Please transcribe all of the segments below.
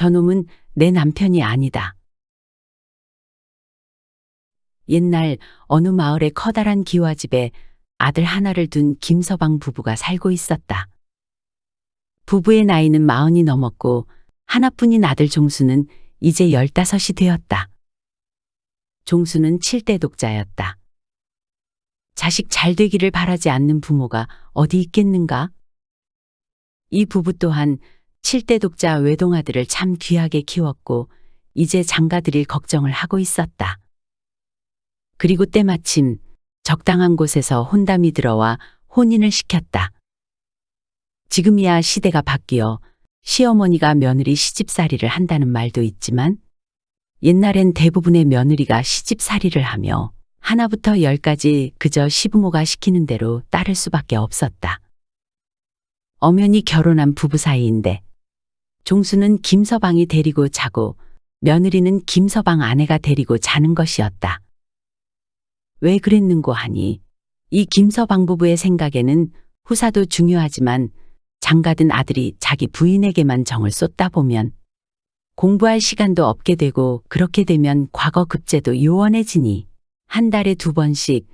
저놈은 내 남편이 아니다. 옛날 어느 마을의 커다란 기와집에 아들 하나를 둔 김서방 부부가 살고 있었다. 부부의 나이는 40이 넘었고 하나뿐인 아들 종수는 이제 15이 되었다. 종수는 7대 독자였다. 자식 잘 되기를 바라지 않는 부모가 어디 있겠는가? 이 부부 또한 7대 독자 외동아들을 참 귀하게 키웠고 이제 장가들일 걱정을 하고 있었다. 그리고 때마침 적당한 곳에서 혼담이 들어와 혼인을 시켰다. 지금이야 시대가 바뀌어 시어머니가 며느리 시집살이를 한다는 말도 있지만 옛날엔 대부분의 며느리가 시집살이를 하며 하나부터 10까지 그저 시부모가 시키는 대로 따를 수밖에 없었다. 엄연히 결혼한 부부 사이인데 종수는 김서방이 데리고 자고 며느리는 김서방 아내가 데리고 자는 것이었다. 왜 그랬는고 하니 이 김서방 부부의 생각에는 후사도 중요하지만 장가든 아들이 자기 부인에게만 정을 쏟다 보면 공부할 시간도 없게 되고 그렇게 되면 과거 급제도 요원해지니 한 달에 2번씩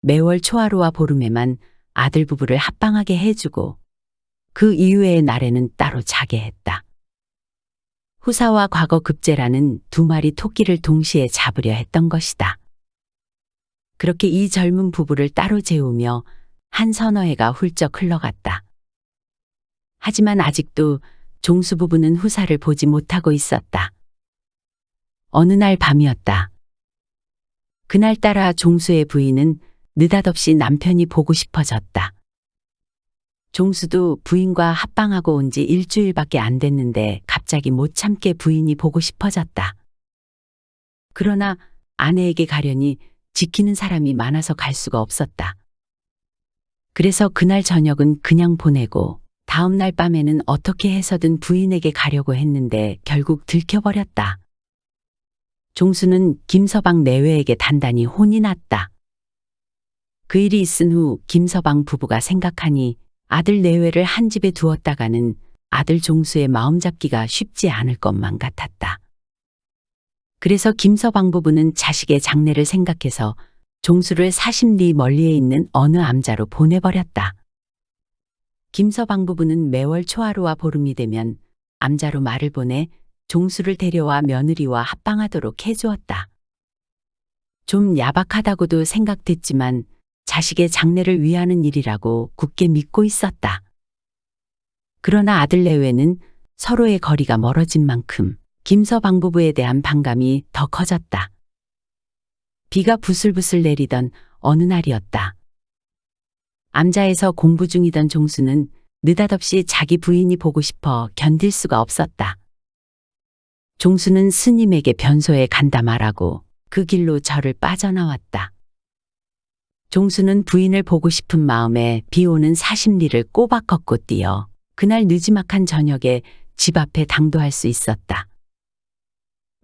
매월 초하루와 보름에만 아들 부부를 합방하게 해주고 그 이후의 날에는 따로 자게 했다. 후사와 과거 급제라는 2마리 토끼를 동시에 잡으려 했던 것이다. 그렇게 이 젊은 부부를 따로 재우며 한 서너 해가 훌쩍 흘러갔다. 하지만 아직도 종수 부부는 후사를 보지 못하고 있었다. 어느 날 밤이었다. 그날따라 종수의 부인은 느닷없이 남편이 보고 싶어졌다. 종수도 부인과 합방하고 온 지 일주일밖에 안 됐는데 갑자기 못 참게 부인이 보고 싶어졌다. 그러나 아내에게 가려니 지키는 사람이 많아서 갈 수가 없었다. 그래서 그날 저녁은 그냥 보내고 다음 날 밤에는 어떻게 해서든 부인에게 가려고 했는데 결국 들켜버렸다. 종수는 김서방 내외에게 단단히 혼이 났다. 그 일이 있은 후 김서방 부부가 생각하니 아들 내외를 한 집에 두었다가는 아들 종수의 마음 잡기가 쉽지 않을 것만 같았다. 그래서 김서방 부부는 자식의 장래를 생각해서 종수를 40리 멀리에 있는 어느 암자로 보내버렸다. 김서방 부부는 매월 초하루와 보름이 되면 암자로 말을 보내 종수를 데려와 며느리와 합방하도록 해주었다. 좀 야박하다고도 생각됐지만 자식의 장래를 위하는 일이라고 굳게 믿고 있었다. 그러나 아들 내외는 서로의 거리가 멀어진 만큼 김서방 부부에 대한 반감이 더 커졌다. 비가 부슬부슬 내리던 어느 날이었다. 암자에서 공부 중이던 종수는 느닷없이 자기 부인이 보고 싶어 견딜 수가 없었다. 종수는 스님에게 변소에 간다 말하고 그 길로 절을 빠져나왔다. 종수는 부인을 보고 싶은 마음에 비 오는 40리를 꼬박 걷고 뛰어 그날 느지막한 저녁에 집 앞에 당도할 수 있었다.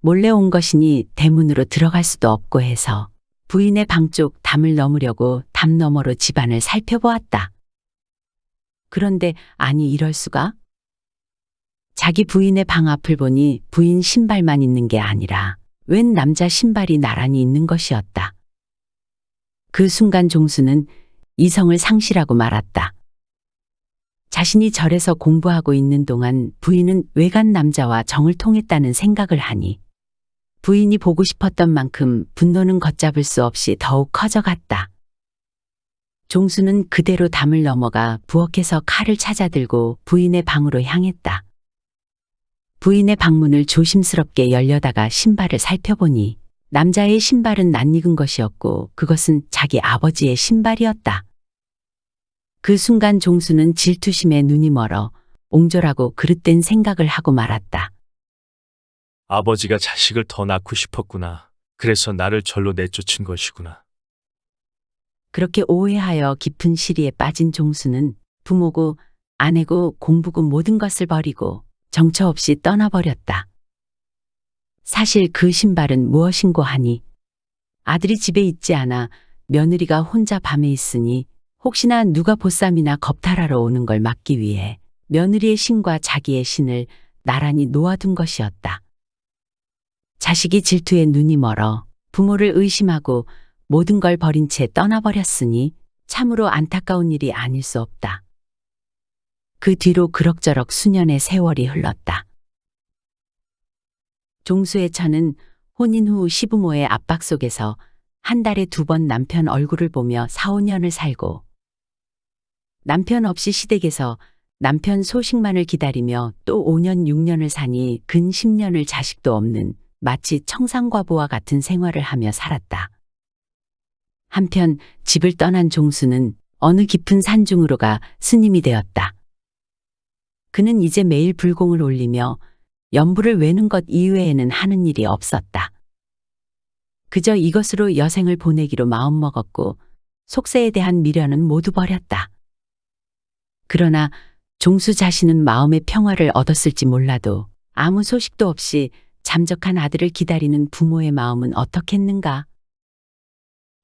몰래 온 것이니 대문으로 들어갈 수도 없고 해서 부인의 방 쪽 담을 넘으려고 담 너머로 집안을 살펴보았다. 그런데 아니 이럴 수가? 자기 부인의 방 앞을 보니 부인 신발만 있는 게 아니라 웬 남자 신발이 나란히 있는 것이었다. 그 순간 종수는 이성을 상실하고 말았다. 자신이 절에서 공부하고 있는 동안 부인은 외간 남자와 정을 통했다는 생각을 하니 부인이 보고 싶었던 만큼 분노는 걷잡을 수 없이 더욱 커져갔다. 종수는 그대로 담을 넘어가 부엌에서 칼을 찾아들고 부인의 방으로 향했다. 부인의 방문을 조심스럽게 열려다가 신발을 살펴보니 남자의 신발은 낯익은 것이었고 그것은 자기 아버지의 신발이었다. 그 순간 종수는 질투심에 눈이 멀어 옹졸하고 그릇된 생각을 하고 말았다. 아버지가 자식을 더 낳고 싶었구나. 그래서 나를 절로 내쫓은 것이구나. 그렇게 오해하여 깊은 시리에 빠진 종수는 부모고 아내고 공부고 모든 것을 버리고 정처 없이 떠나버렸다. 사실 그 신발은 무엇인고 하니 아들이 집에 있지 않아 며느리가 혼자 밤에 있으니 혹시나 누가 보쌈이나 겁탈하러 오는 걸 막기 위해 며느리의 신과 자기의 신을 나란히 놓아둔 것이었다. 자식이 질투에 눈이 멀어 부모를 의심하고 모든 걸 버린 채 떠나버렸으니 참으로 안타까운 일이 아닐 수 없다. 그 뒤로 그럭저럭 수년의 세월이 흘렀다. 종수의 처는 혼인 후 시부모의 압박 속에서 한 달에 2번 남편 얼굴을 보며 4, 5년을 살고, 남편 없이 시댁에서 남편 소식만을 기다리며 또 5년, 6년을 사니 근 10년을 자식도 없는 마치 청산과부와 같은 생활을 하며 살았다. 한편 집을 떠난 종수는 어느 깊은 산중으로 가 스님이 되었다. 그는 이제 매일 불공을 올리며 연부를 외는 것 이외에는 하는 일이 없었다. 그저 이것으로 여생을 보내기로 마음먹었고 속세에 대한 미련은 모두 버렸다. 그러나 종수 자신은 마음의 평화를 얻었을지 몰라도 아무 소식도 없이 잠적한 아들을 기다리는 부모의 마음은 어떻겠는가?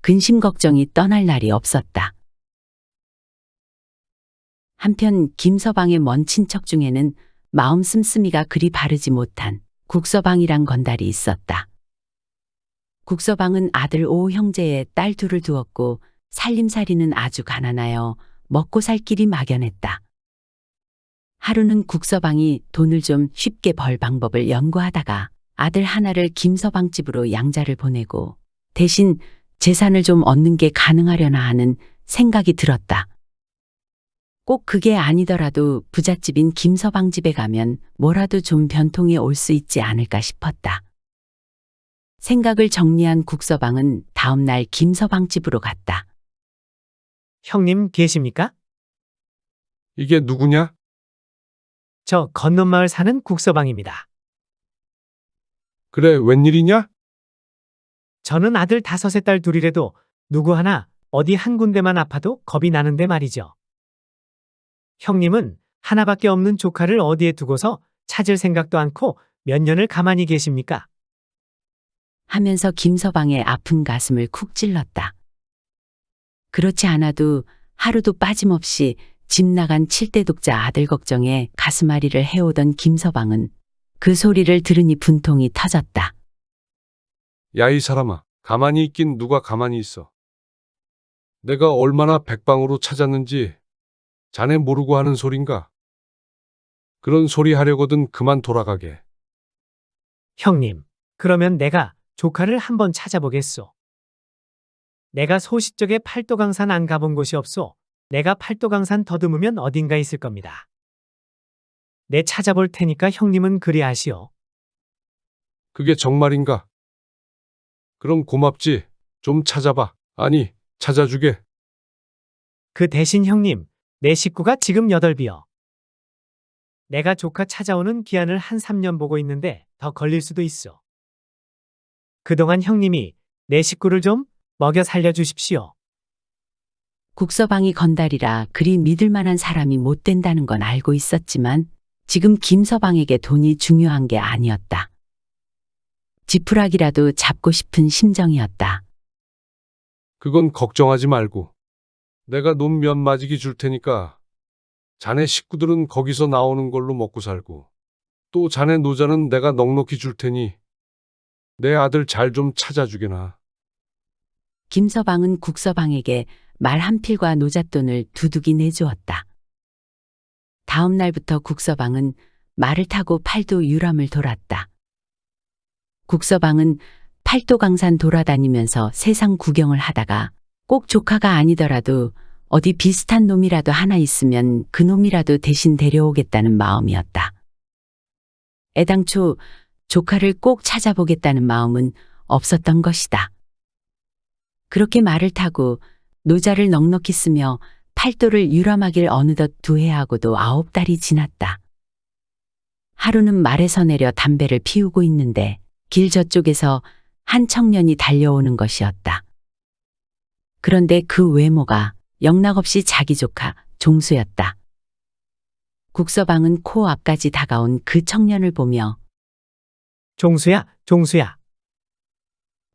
근심 걱정이 떠날 날이 없었다. 한편 김서방의 먼 친척 중에는 마음 씀씀이가 그리 바르지 못한 국서방이란 건달이 있었다. 국서방은 아들 5 형제에 딸 2을 두었고 살림살이는 아주 가난하여 먹고 살 길이 막연했다. 하루는 국서방이 돈을 좀 쉽게 벌 방법을 연구하다가 아들 하나를 김서방 집으로 양자를 보내고 대신 재산을 좀 얻는 게 가능하려나 하는 생각이 들었다. 꼭 그게 아니더라도 부잣집인 김서방 집에 가면 뭐라도 좀 변통이 올 수 있지 않을까 싶었다. 생각을 정리한 국서방은 다음 날 김서방 집으로 갔다. 형님 계십니까? 이게 누구냐? 저 건넌 마을 사는 국서방입니다. 그래, 웬일이냐? 저는 아들 5의 딸 2이라도 누구 하나 어디 한 군데만 아파도 겁이 나는데 말이죠. 형님은 하나밖에 없는 조카를 어디에 두고서 찾을 생각도 않고 몇 년을 가만히 계십니까? 하면서 김서방의 아픈 가슴을 쿡 찔렀다. 그렇지 않아도 하루도 빠짐없이 집 나간 7대 독자 아들 걱정에 가슴앓이를 해오던 김서방은 그 소리를 들으니 분통이 터졌다. 야, 이 사람아, 가만히 있긴 누가 가만히 있어. 내가 얼마나 백방으로 찾았는지 자네 모르고 하는 소린가? 그런 소리 하려거든 그만 돌아가게. 형님, 그러면 내가 조카를 한번 찾아보겠소. 내가 소시적에 팔도강산 안 가본 곳이 없소. 내가 팔도강산 더듬으면 어딘가 있을 겁니다. 내 찾아볼 테니까 형님은 그리 아시오. 그게 정말인가? 그럼 고맙지. 좀 찾아봐. 아니, 찾아주게. 그 대신 형님, 내 식구가 지금 8이요. 내가 조카 찾아오는 기한을 한 3년 보고 있는데 더 걸릴 수도 있어. 그동안 형님이 내 식구를 좀 먹여 살려주십시오. 국서방이 건달이라 그리 믿을 만한 사람이 못 된다는 건 알고 있었지만 지금 김서방에게 돈이 중요한 게 아니었다. 지푸라기라도 잡고 싶은 심정이었다. 그건 걱정하지 말고. 내가 논 몇 마지기 줄 테니까 자네 식구들은 거기서 나오는 걸로 먹고 살고 또 자네 노자는 내가 넉넉히 줄 테니 내 아들 잘 좀 찾아주게나. 김서방은 국서방에게 말 한 필과 노잣돈을 두둑이 내주었다. 다음 날부터 국서방은 말을 타고 팔도 유람을 돌았다. 국서방은 팔도강산 돌아다니면서 세상 구경을 하다가 꼭 조카가 아니더라도 어디 비슷한 놈이라도 하나 있으면 그 놈이라도 대신 데려오겠다는 마음이었다. 애당초 조카를 꼭 찾아보겠다는 마음은 없었던 것이다. 그렇게 말을 타고 노자를 넉넉히 쓰며 팔도를 유람하길 어느덧 2해하고도 9달이 지났다. 하루는 말에서 내려 담배를 피우고 있는데 길 저쪽에서 한 청년이 달려오는 것이었다. 그런데 그 외모가 영락없이 자기 조카 종수였다. 국서방은 코앞까지 다가온 그 청년을 보며 종수야, 종수야.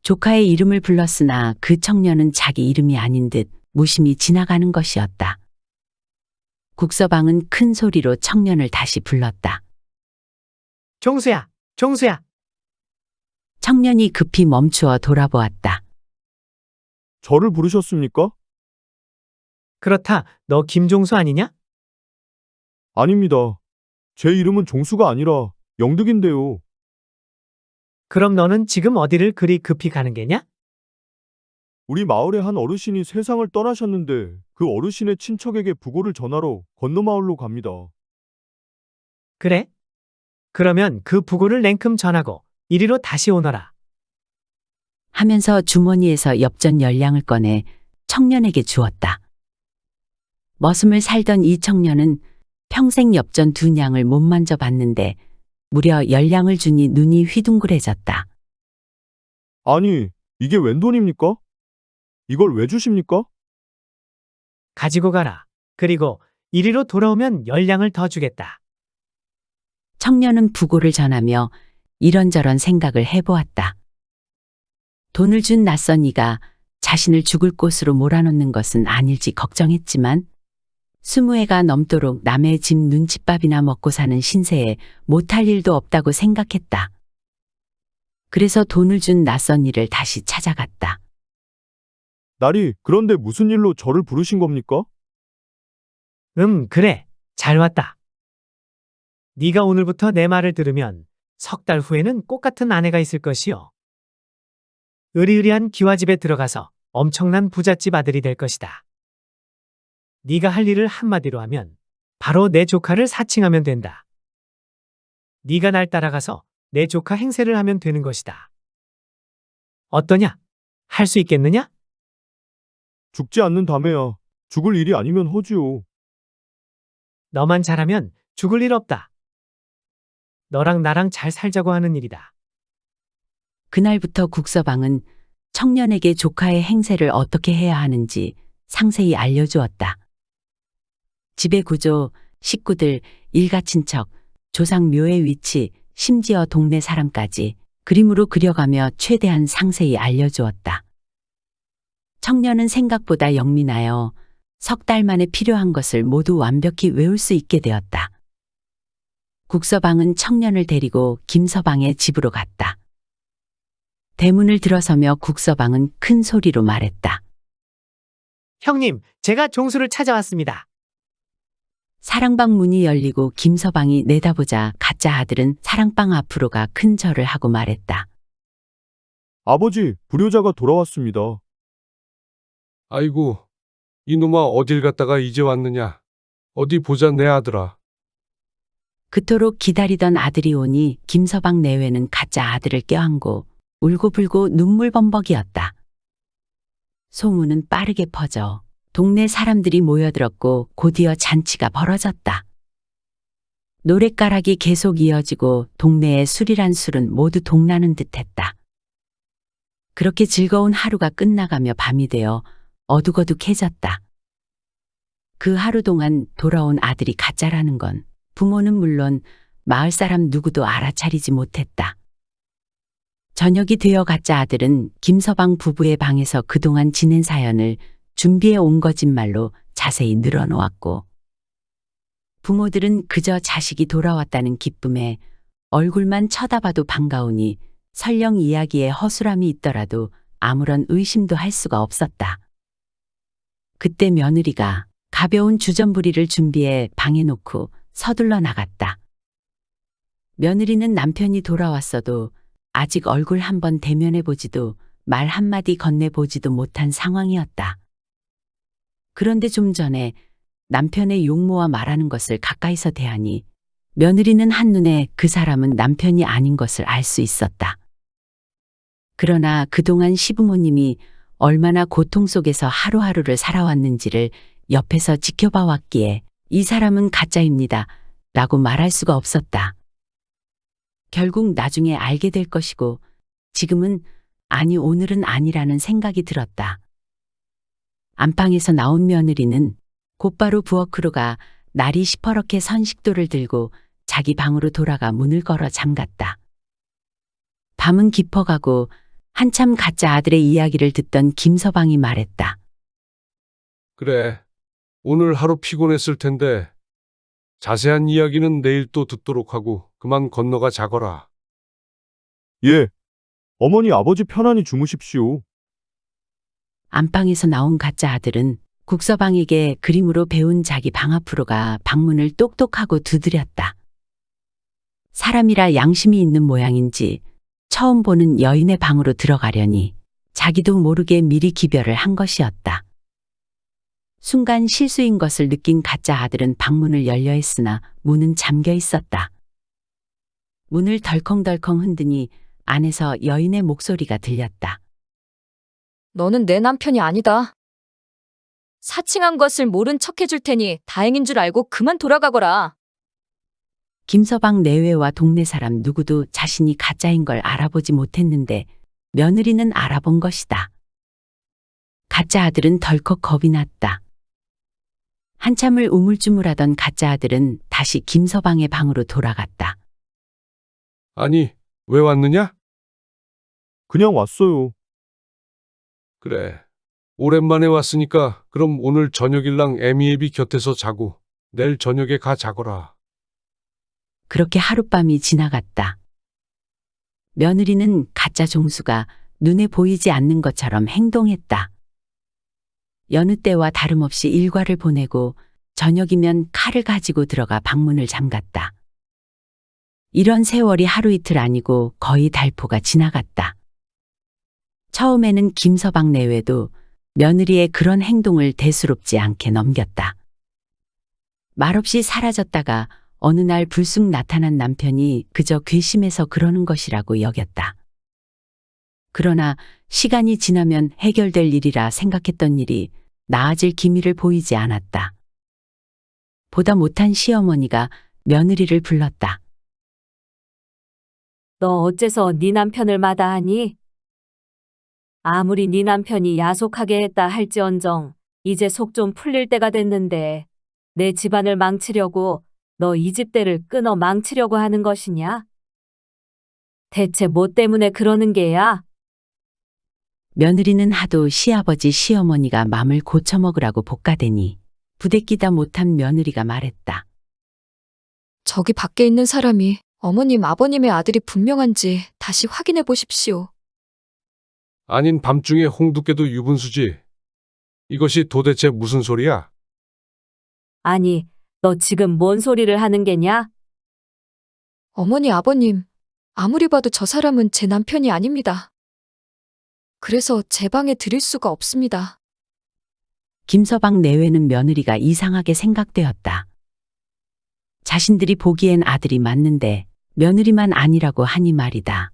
조카의 이름을 불렀으나 그 청년은 자기 이름이 아닌 듯 무심히 지나가는 것이었다. 국서방은 큰 소리로 청년을 다시 불렀다. 종수야, 종수야. 청년이 급히 멈추어 돌아보았다. 저를 부르셨습니까? 그렇다. 너 김종수 아니냐? 아닙니다. 제 이름은 종수가 아니라 영득인데요. 그럼 너는 지금 어디를 그리 급히 가는 게냐? 우리 마을의 한 어르신이 세상을 떠나셨는데 그 어르신의 친척에게 부고를 전하러 건너마을로 갑니다. 그래? 그러면 그 부고를 냉큼 전하고 이리로 다시 오너라. 하면서 주머니에서 엽전 10량을 꺼내 청년에게 주었다. 머슴을 살던 이 청년은 평생 엽전 2냥을 못 만져봤는데 무려 10량을 주니 눈이 휘둥그레졌다. 아니, 이게 웬 돈입니까? 이걸 왜 주십니까? 가지고 가라. 그리고 이리로 돌아오면 10량을 더 주겠다. 청년은 부고를 전하며 이런저런 생각을 해보았다. 돈을 준 낯선 이가 자신을 죽을 곳으로 몰아넣는 것은 아닐지 걱정했지만 20해가 넘도록 남의 집 눈칫밥이나 먹고 사는 신세에 못할 일도 없다고 생각했다. 그래서 돈을 준 낯선 이를 다시 찾아갔다. 나리, 그런데 무슨 일로 저를 부르신 겁니까? 그래. 잘 왔다. 네가 오늘부터 내 말을 들으면 석 달 후에는 꽃 같은 아내가 있을 것이요. 으리으리한 기와집에 들어가서 엄청난 부잣집 아들이 될 것이다. 네가 할 일을 한마디로 하면 바로 내 조카를 사칭하면 된다. 네가 날 따라가서 내 조카 행세를 하면 되는 것이다. 어떠냐? 할 수 있겠느냐? 죽지 않는다며야. 죽을 일이 아니면 허지요. 너만 잘하면 죽을 일 없다. 너랑 나랑 잘 살자고 하는 일이다. 그날부터 국서방은 청년에게 조카의 행세를 어떻게 해야 하는지 상세히 알려주었다. 집의 구조, 식구들, 일가친척, 조상묘의 위치, 심지어 동네 사람까지 그림으로 그려가며 최대한 상세히 알려주었다. 청년은 생각보다 영민하여 석 달 만에 필요한 것을 모두 완벽히 외울 수 있게 되었다. 국서방은 청년을 데리고 김서방의 집으로 갔다. 대문을 들어서며 국서방은 큰 소리로 말했다. 형님, 제가 종수를 찾아왔습니다. 사랑방 문이 열리고 김서방이 내다보자 가짜 아들은 사랑방 앞으로 가 큰 절을 하고 말했다. 아버지, 불효자가 돌아왔습니다. 아이고, 이놈아 어딜 갔다가 이제 왔느냐. 어디 보자 내 아들아. 그토록 기다리던 아들이 오니 김서방 내외는 가짜 아들을 껴안고 울고불고 눈물범벅이었다. 소문은 빠르게 퍼져 동네 사람들이 모여들었고 곧이어 잔치가 벌어졌다. 노랫가락이 계속 이어지고 동네의 술이란 술은 모두 동나는 듯했다. 그렇게 즐거운 하루가 끝나가며 밤이 되어 어둑어둑해졌다. 그 하루 동안 돌아온 아들이 가짜라는 건 부모는 물론 마을 사람 누구도 알아차리지 못했다. 저녁이 되어 가짜 아들은 김서방 부부의 방에서 그동안 지낸 사연을 준비해 온 거짓말로 자세히 늘어놓았고 부모들은 그저 자식이 돌아왔다는 기쁨에 얼굴만 쳐다봐도 반가우니 설령 이야기에 허술함이 있더라도 아무런 의심도 할 수가 없었다. 그때 며느리가 가벼운 주전부리를 준비해 방에 놓고 서둘러 나갔다. 며느리는 남편이 돌아왔어도 아직 얼굴 한번 대면해 보지도 말 한마디 건네보지도 못한 상황이었다. 그런데 좀 전에 남편의 용모와 말하는 것을 가까이서 대하니 며느리는 한눈에 그 사람은 남편이 아닌 것을 알 수 있었다. 그러나 그동안 시부모님이 얼마나 고통 속에서 하루하루를 살아왔는지를 옆에서 지켜봐 왔기에 이 사람은 가짜입니다 라고 말할 수가 없었다. 결국 나중에 알게 될 것이고 지금은 아니 오늘은 아니라는 생각이 들었다. 안방에서 나온 며느리는 곧바로 부엌으로 가 날이 시퍼렇게 선 식도를 들고 자기 방으로 돌아가 문을 걸어 잠갔다. 밤은 깊어가고 한참 가짜 아들의 이야기를 듣던 김서방이 말했다. 그래, 오늘 하루 피곤했을 텐데 자세한 이야기는 내일 또 듣도록 하고 그만 건너가 자거라. 예. 어머니 아버지 편안히 주무십시오. 안방에서 나온 가짜 아들은 국서방에게 그림으로 배운 자기 방 앞으로 가 방문을 똑똑하고 두드렸다. 사람이라 양심이 있는 모양인지 처음 보는 여인의 방으로 들어가려니 자기도 모르게 미리 기별을 한 것이었다. 순간 실수인 것을 느낀 가짜 아들은 방문을 열려 했으나 문은 잠겨 있었다. 문을 덜컹덜컹 흔드니 안에서 여인의 목소리가 들렸다. 너는 내 남편이 아니다. 사칭한 것을 모른 척 해줄 테니 다행인 줄 알고 그만 돌아가거라. 김서방 내외와 동네 사람 누구도 자신이 가짜인 걸 알아보지 못했는데 며느리는 알아본 것이다. 가짜 아들은 덜컥 겁이 났다. 한참을 우물쭈물하던 가짜 아들은 다시 김서방의 방으로 돌아갔다. 아니, 왜 왔느냐? 그냥 왔어요. 그래. 오랜만에 왔으니까 그럼 오늘 저녁일랑 애미애비 곁에서 자고 내일 저녁에 가 자거라. 그렇게 하룻밤이 지나갔다. 며느리는 가짜 종수가 눈에 보이지 않는 것처럼 행동했다. 여느 때와 다름없이 일과를 보내고 저녁이면 칼을 가지고 들어가 방문을 잠갔다. 이런 세월이 하루 이틀 아니고 거의 달포가 지나갔다. 처음에는 김서방 내외도 며느리의 그런 행동을 대수롭지 않게 넘겼다. 말없이 사라졌다가 어느 날 불쑥 나타난 남편이 그저 괘씸해서 그러는 것이라고 여겼다. 그러나 시간이 지나면 해결될 일이라 생각했던 일이 나아질 기미를 보이지 않았다. 보다 못한 시어머니가 며느리를 불렀다. 너 어째서 네 남편을 마다하니? 아무리 네 남편이 야속하게 했다 할지언정 이제 속 좀 풀릴 때가 됐는데 내 집안을 망치려고 너 이 집대를 끊어 망치려고 하는 것이냐? 대체 뭐 때문에 그러는 게야? 며느리는 하도 시아버지 시어머니가 맘을 고쳐먹으라고 볶아대니 부대끼다 못한 며느리가 말했다. 저기 밖에 있는 사람이 어머님, 아버님의 아들이 분명한지 다시 확인해 보십시오. 아닌 밤중에 홍두깨도 유분수지. 이것이 도대체 무슨 소리야? 아니, 너 지금 뭔 소리를 하는 게냐? 어머니, 아버님, 아무리 봐도 저 사람은 제 남편이 아닙니다. 그래서 제 방에 들일 수가 없습니다. 김서방 내외는 며느리가 이상하게 생각되었다. 자신들이 보기엔 아들이 맞는데 며느리만 아니라고 하니 말이다.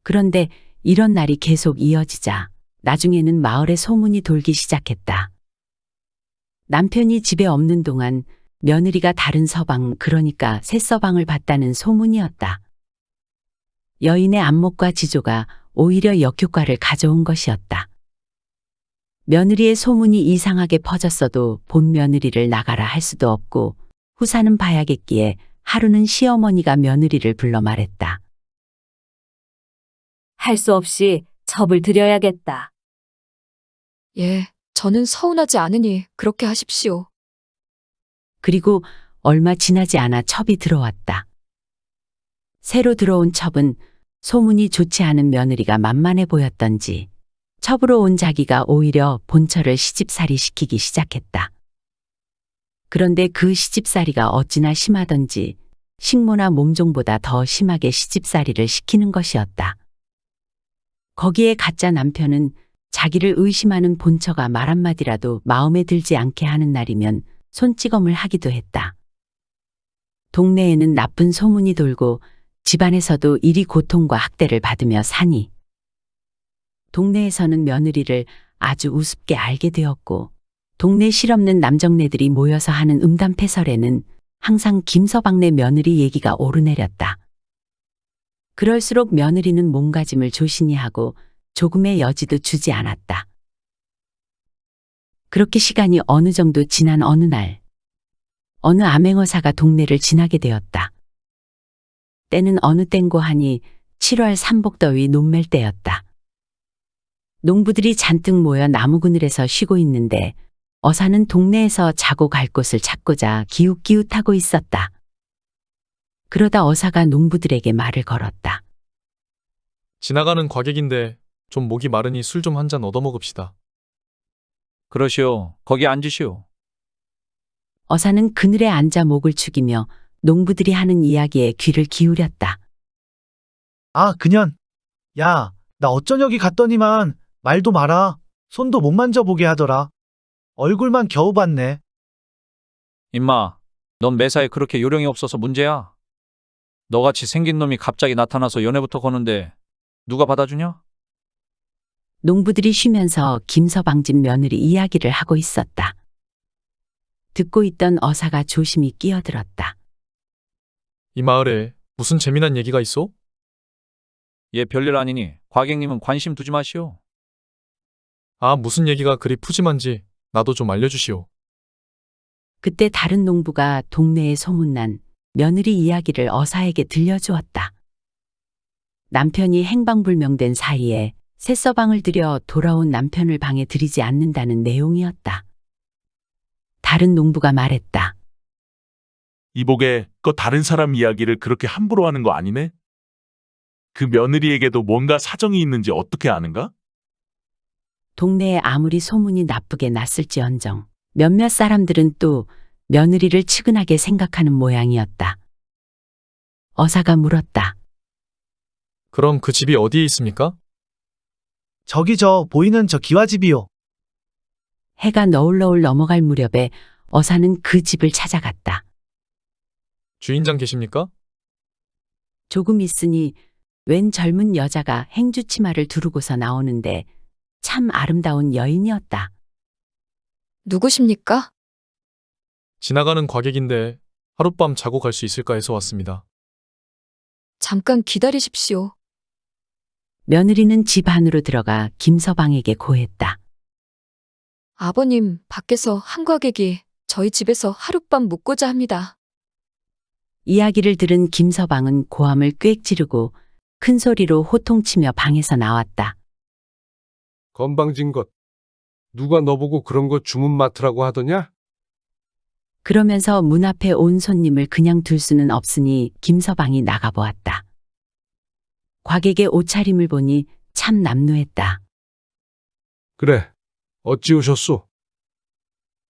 그런데 이런 날이 계속 이어지자 나중에는 마을에 소문이 돌기 시작했다. 남편이 집에 없는 동안 며느리가 다른 서방, 그러니까 새 서방을 봤다는 소문이었다. 여인의 안목과 지조가 오히려 역효과를 가져온 것이었다. 며느리의 소문이 이상하게 퍼졌어도 본 며느리를 나가라 할 수도 없고 후사는 봐야겠기에 하루는 시어머니가 며느리를 불러 말했다. 할 수 없이 첩을 드려야겠다. 예, 저는 서운하지 않으니 그렇게 하십시오. 그리고 얼마 지나지 않아 첩이 들어왔다. 새로 들어온 첩은 소문이 좋지 않은 며느리가 만만해 보였던지 첩으로 온 자기가 오히려 본처를 시집살이 시키기 시작했다. 그런데 그 시집살이가 어찌나 심하던지 식모나 몸종보다 더 심하게 시집살이를 시키는 것이었다. 거기에 가짜 남편은 자기를 의심하는 본처가 말 한마디라도 마음에 들지 않게 하는 날이면 손찌검을 하기도 했다. 동네에는 나쁜 소문이 돌고 집안에서도 이리 고통과 학대를 받으며 사니 동네에서는 며느리를 아주 우습게 알게 되었고 동네 실없는 남정네들이 모여서 하는 음담패설에는 항상 김서방네 며느리 얘기가 오르내렸다. 그럴수록 며느리는 몸가짐을 조신히 하고 조금의 여지도 주지 않았다. 그렇게 시간이 어느 정도 지난 어느 날 어느 암행어사가 동네를 지나게 되었다. 때는 어느 땐고 하니 7월 삼복더위 논멜 때였다. 농부들이 잔뜩 모여 나무 그늘에서 쉬고 있는데 어사는 동네에서 자고 갈 곳을 찾고자 기웃기웃하고 있었다. 그러다 어사가 농부들에게 말을 걸었다. 지나가는 과객인데 좀 목이 마르니 술 좀 한 잔 얻어먹읍시다. 그러시오. 거기 앉으시오. 어사는 그늘에 앉아 목을 축이며 농부들이 하는 이야기에 귀를 기울였다. 아, 그년. 야, 나 어쩐 여기 갔더니만 말도 마라. 손도 못 만져보게 하더라. 얼굴만 겨우 봤네. 임마, 넌 매사에 그렇게 요령이 없어서 문제야. 너같이 생긴 놈이 갑자기 나타나서 연애부터 거는데 누가 받아주냐? 농부들이 쉬면서 김서방 집 며느리 이야기를 하고 있었다. 듣고 있던 어사가 조심히 끼어들었다. 이 마을에 무슨 재미난 얘기가 있어? 얘 별일 아니니 과객님은 관심 두지 마시오. 아, 무슨 얘기가 그리 푸짐한지 나도 좀 알려주시오. 그때 다른 농부가 동네에 소문난 며느리 이야기를 어사에게 들려주었다. 남편이 행방불명된 사이에 새서방을 들여 돌아온 남편을 방에 들이지 않는다는 내용이었다. 다른 농부가 말했다. 이보게, 거 다른 사람 이야기를 그렇게 함부로 하는 거 아니네? 그 며느리에게도 뭔가 사정이 있는지 어떻게 아는가? 동네에 아무리 소문이 나쁘게 났을지언정 몇몇 사람들은 또 며느리를 측은하게 생각하는 모양이었다. 어사가 물었다. 그럼 그 집이 어디에 있습니까? 저기 저 보이는 저 기와집이요. 해가 너울너울 넘어갈 무렵에 어사는 그 집을 찾아갔다. 주인장 계십니까? 조금 있으니 웬 젊은 여자가 행주치마를 두르고서 나오는데 참 아름다운 여인이었다. 누구십니까? 지나가는 과객인데 하룻밤 자고 갈 수 있을까 해서 왔습니다. 잠깐 기다리십시오. 며느리는 집 안으로 들어가 김서방에게 고했다. 아버님, 밖에서 한 과객이 저희 집에서 하룻밤 묵고자 합니다. 이야기를 들은 김서방은 고함을 꽥 지르고 큰 소리로 호통치며 방에서 나왔다. 건방진 것. 누가 너보고 그런 거 주문 맡으라고 하더냐? 그러면서 문 앞에 온 손님을 그냥 둘 수는 없으니 김서방이 나가보았다. 과객의 옷차림을 보니 참 남루했다. 그래, 어찌 오셨소?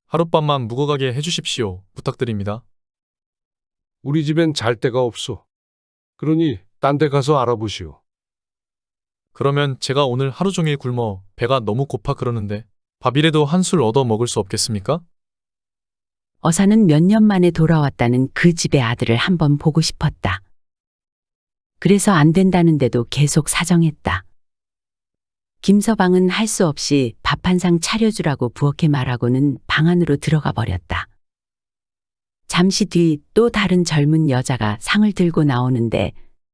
하룻밤만 묵어가게 해주십시오. 부탁드립니다. 우리 집엔 잘 데가 없소. 그러니 딴 데 가서 알아보시오. 그러면 제가 오늘 하루 종일 굶어 배가 너무 고파 그러는데 밥이라도 한술 얻어 먹을 수 없겠습니까? 어사는 몇 년 만에 돌아왔다는 그 집의 아들을 한번 보고 싶었다. 그래서 안 된다는데도 계속 사정했다. 김서방은 할 수 없이 밥 한 상 차려주라고 부엌에 말하고는 방 안으로 들어가 버렸다. 잠시 뒤 또 다른 젊은 여자가 상을 들고 나오는데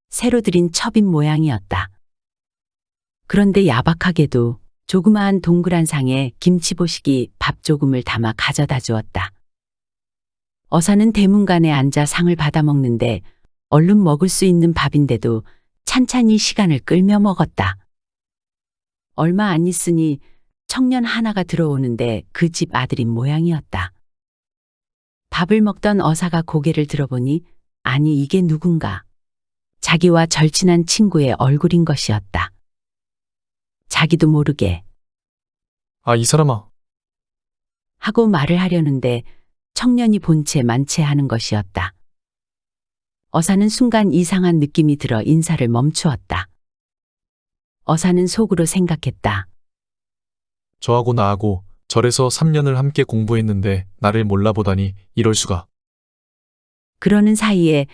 새로 들인 첩인 모양이었다. 그런데 야박하게도 조그마한 동그란 상에 김치보식이 밥 조금을 담아 가져다 주었다. 어사는 대문간에 앉아 상을 받아 먹는데 얼른 먹을 수 있는 밥인데도 찬찬히 시간을 끌며 먹었다. 얼마 안 있으니 청년 하나가 들어오는데 그 집 아들인 모양이었다. 밥을 먹던 어사가 고개를 들어보니 아니 이게 누군가. 자기와 절친한 친구의 얼굴인 것이었다. 자기도 모르게 아, 이 사람아. 하고 말을 하려는데 청년이 본체 만체하는 것이었다. 어사는 순간 이상한 느낌이 들어 인사를 멈추었다. 어사는 속으로 생각했다. 저하고 나하고 절에서 3년을 함께 공부했는데 나를 몰라보다니 이럴 수가. 그러는 사이에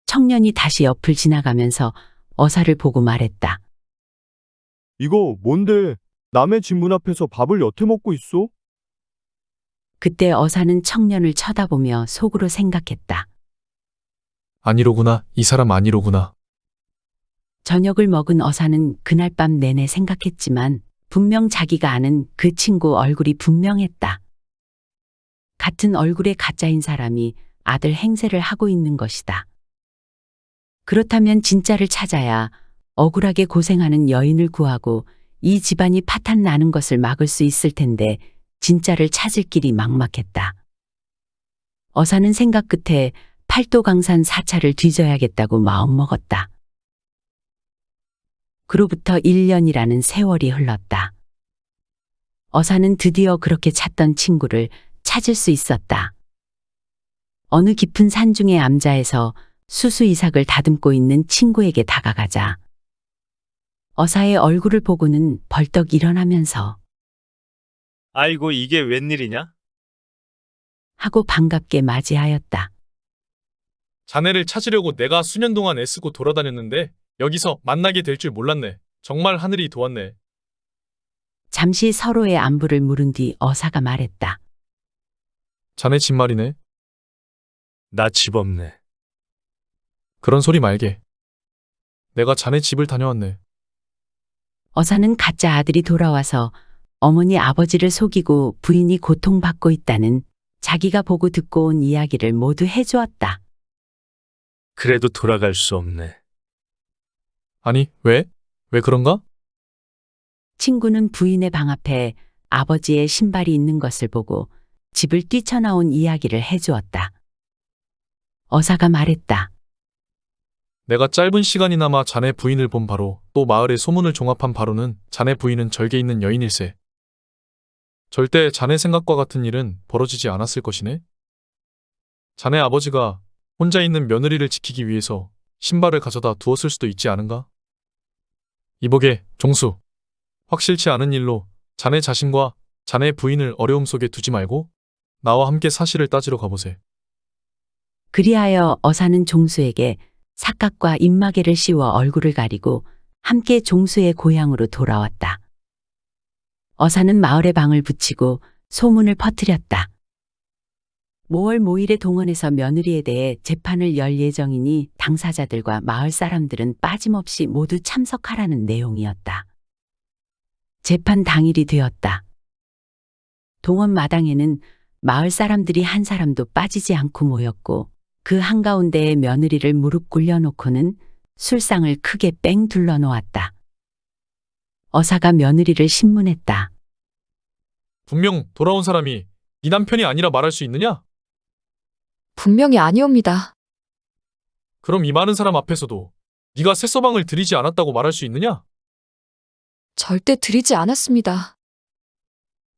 청년이 다시 옆을 지나가면서 어사를 보고 말했다. 이거 뭔데? 남의 집 문 앞에서 밥을 여태 먹고 있어? 그때 어사는 청년을 쳐다보며 속으로 생각했다. 아니로구나. 이 사람 아니로구나. 저녁을 먹은 어사는 그날 밤 내내 생각했지만 분명 자기가 아는 그 친구 얼굴이 분명했다. 같은 얼굴의 가짜인 사람이 아들 행세를 하고 있는 것이다. 그렇다면 진짜를 찾아야 억울하게 고생하는 여인을 구하고 이 집안이 파탄 나는 것을 막을 수 있을 텐데 진짜를 찾을 길이 막막했다. 어사는 생각 끝에 팔도강산 사찰을 뒤져야겠다고 마음먹었다. 그로부터 1년이라는 세월이 흘렀다. 어사는 드디어 그렇게 찾던 친구를 찾을 수 있었다. 어느 깊은 산중의 암자에서 수수이삭을 다듬고 있는 친구에게 다가가자 어사의 얼굴을 보고는 벌떡 일어나면서 아이고, 이게 웬일이냐? 하고 반갑게 맞이하였다. 자네를 찾으려고 내가 수년 동안 애쓰고 돌아다녔는데 여기서 만나게 될 줄 몰랐네. 정말 하늘이 도왔네. 잠시 서로의 안부를 물은 뒤 어사가 말했다. 자네 집 말이네. 나 집 없네. 그런 소리 말게. 내가 자네 집을 다녀왔네. 어사는 가짜 아들이 돌아와서 어머니 아버지를 속이고 부인이 고통받고 있다는 자기가 보고 듣고 온 이야기를 모두 해주었다. 그래도 돌아갈 수 없네. 아니, 왜? 왜 그런가? 친구는 부인의 방 앞에 아버지의 신발이 있는 것을 보고 집을 뛰쳐나온 이야기를 해주었다. 어사가 말했다. 내가 짧은 시간이나마 자네 부인을 본 바로 또 마을의 소문을 종합한 바로는 자네 부인은 절개 있는 여인일세. 절대 자네 생각과 같은 일은 벌어지지 않았을 것이네. 자네 아버지가 혼자 있는 며느리를 지키기 위해서 신발을 가져다 두었을 수도 있지 않은가? 이보게, 종수. 확실치 않은 일로 자네 자신과 자네 부인을 어려움 속에 두지 말고 나와 함께 사실을 따지러 가보세. 그리하여 어사는 종수에게 삿갓과 입마개를 씌워 얼굴을 가리고 함께 종수의 고향으로 돌아왔다. 어사는 마을에 방을 붙이고 소문을 퍼뜨렸다. 5월 모일에 동원해서 며느리에 대해 재판을 열 예정이니 당사자들과 마을 사람들은 빠짐없이 모두 참석하라는 내용이었다. 재판 당일이 되었다. 동원 마당에는 마을 사람들이 한 사람도 빠지지 않고 모였고 그 한가운데에 며느리를 무릎 꿇려놓고는 술상을 크게 뺑 둘러놓았다. 어사가 며느리를 신문했다. 분명 돌아온 사람이 네 남편이 아니라 말할 수 있느냐? 분명히 아니옵니다. 그럼 이 많은 사람 앞에서도 네가 새서방을 들이지 않았다고 말할 수 있느냐? 절대 드리지 않았습니다.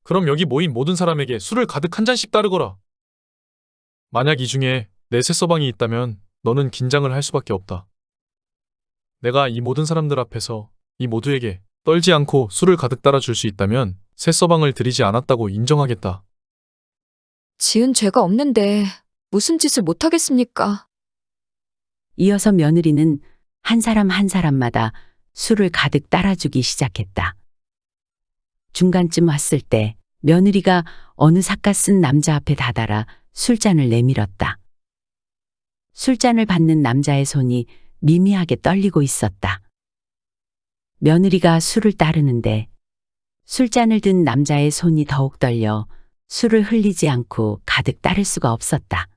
그럼 여기 모인 모든 사람에게 술을 가득 한 잔씩 따르거라. 만약 이 중에 내 새서방이 있다면 너는 긴장을 할 수밖에 없다. 내가 이 모든 사람들 앞에서 이 모두에게 떨지 않고 술을 가득 따라줄 수 있다면 새서방을 들이지 않았다고 인정하겠다. 지은 죄가 없는데 무슨 짓을 못하겠습니까? 이어서 며느리는 한 사람 한 사람마다 술을 가득 따라주기 시작했다. 중간쯤 왔을 때 며느리가 어느 삿갓 쓴 남자 앞에 다다라 술잔을 내밀었다. 술잔을 받는 남자의 손이 미미하게 떨리고 있었다. 며느리가 술을 따르는데 술잔을 든 남자의 손이 더욱 떨려 술을 흘리지 않고 가득 따를 수가 없었다.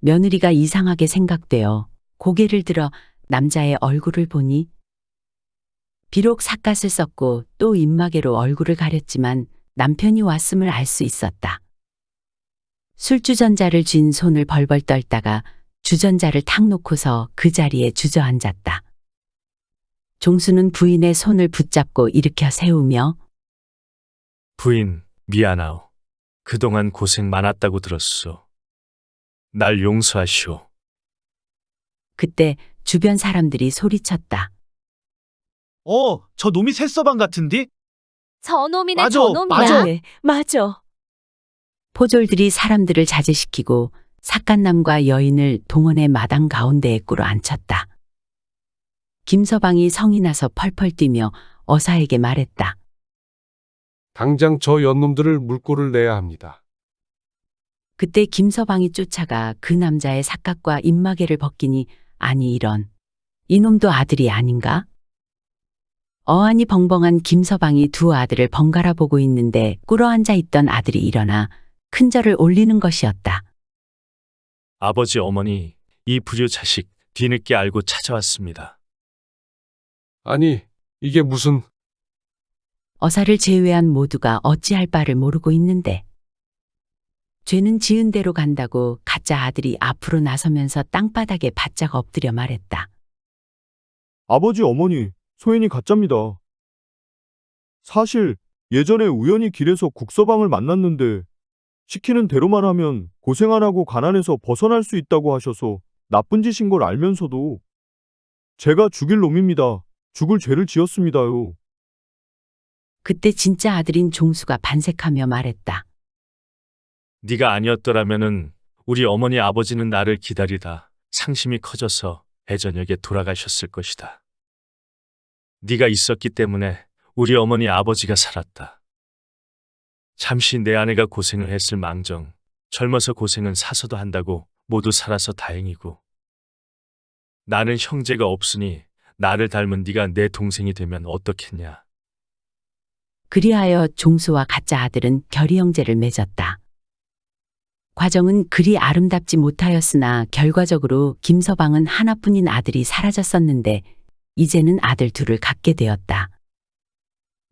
며느리가 이상하게 생각되어 고개를 들어 남자의 얼굴을 보니 비록 삿갓을 썼고 또 입마개로 얼굴을 가렸지만 남편이 왔음을 알 수 있었다. 술주전자를 쥔 손을 벌벌 떨다가 주전자를 탁 놓고서 그 자리에 주저앉았다. 종수는 부인의 손을 붙잡고 일으켜 세우며 부인, 미안하오. 그동안 고생 많았다고 들었소. 날 용서하시오. 그때 주변 사람들이 소리쳤다. 저 놈이 새서방 같은디? 저놈이네, 맞아, 저놈이야. 맞아. 네, 맞아. 포졸들이 사람들을 자제시키고 삿갓남과 여인을 동원의 마당 가운데에 꿇어 앉혔다. 김서방이 성이 나서 펄펄 뛰며 어사에게 말했다. 당장 저 연놈들을 물꼬를 내야 합니다. 그때 김서방이 쫓아가 그 남자의 삿갓과 입마개를 벗기니 아니 이런, 이놈도 아들이 아닌가? 어안이 벙벙한 김서방이 두 아들을 번갈아 보고 있는데 꿇어앉아 있던 아들이 일어나 큰절을 올리는 것이었다. 아버지, 어머니, 이 불효 자식 뒤늦게 알고 찾아왔습니다. 아니, 이게 무슨... 어사를 제외한 모두가 어찌할 바를 모르고 있는데 죄는 지은 대로 간다고 가짜 아들이 앞으로 나서면서 땅바닥에 바짝 엎드려 말했다. 아버지, 어머니, 소연이 가짜입니다. 사실 예전에 우연히 길에서 국서방을 만났는데 시키는 대로만 하면 고생 안 하고 가난에서 벗어날 수 있다고 하셔서 나쁜 짓인 걸 알면서도 제가 죽일 놈입니다. 죽을 죄를 지었습니다요. 그때 진짜 아들인 종수가 반색하며 말했다. 네가 아니었더라면은 우리 어머니 아버지는 나를 기다리다 상심이 커져서 해저녁에 돌아가셨을 것이다. 네가 있었기 때문에 우리 어머니 아버지가 살았다. 잠시 내 아내가 고생을 했을 망정, 젊어서 고생은 사서도 한다고 모두 살아서 다행이고, 나는 형제가 없으니 나를 닮은 네가 내 동생이 되면 어떻겠냐. 그리하여 종수와 가짜 아들은 결의 형제를 맺었다. 과정은 그리 아름답지 못하였으나 결과적으로 김서방은 하나뿐인 아들이 사라졌었는데 이제는 아들 둘을 갖게 되었다.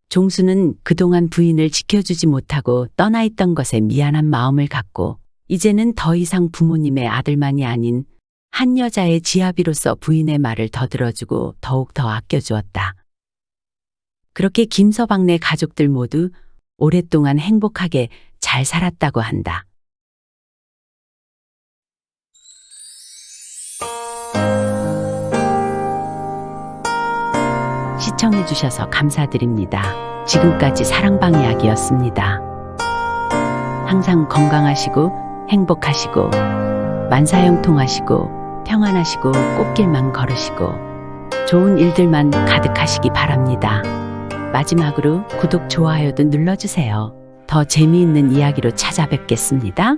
종수는 그동안 부인을 지켜주지 못하고 떠나 있던 것에 미안한 마음을 갖고 이제는 더 이상 부모님의 아들만이 아닌 한 여자의 지아비로서 부인의 말을 더 들어주고 더욱 더 아껴주었다. 그렇게 김서방네 가족들 모두 오랫동안 행복하게 잘 살았다고 한다. 시청해주셔서 감사드립니다. 지금까지 사랑방 이야기였습니다. 항상 건강하시고 행복하시고 만사형통하시고 평안하시고 꽃길만 걸으시고 좋은 일들만 가득하시기 바랍니다. 마지막으로 구독, 좋아요도 눌러주세요. 더 재미있는 이야기로 찾아뵙겠습니다.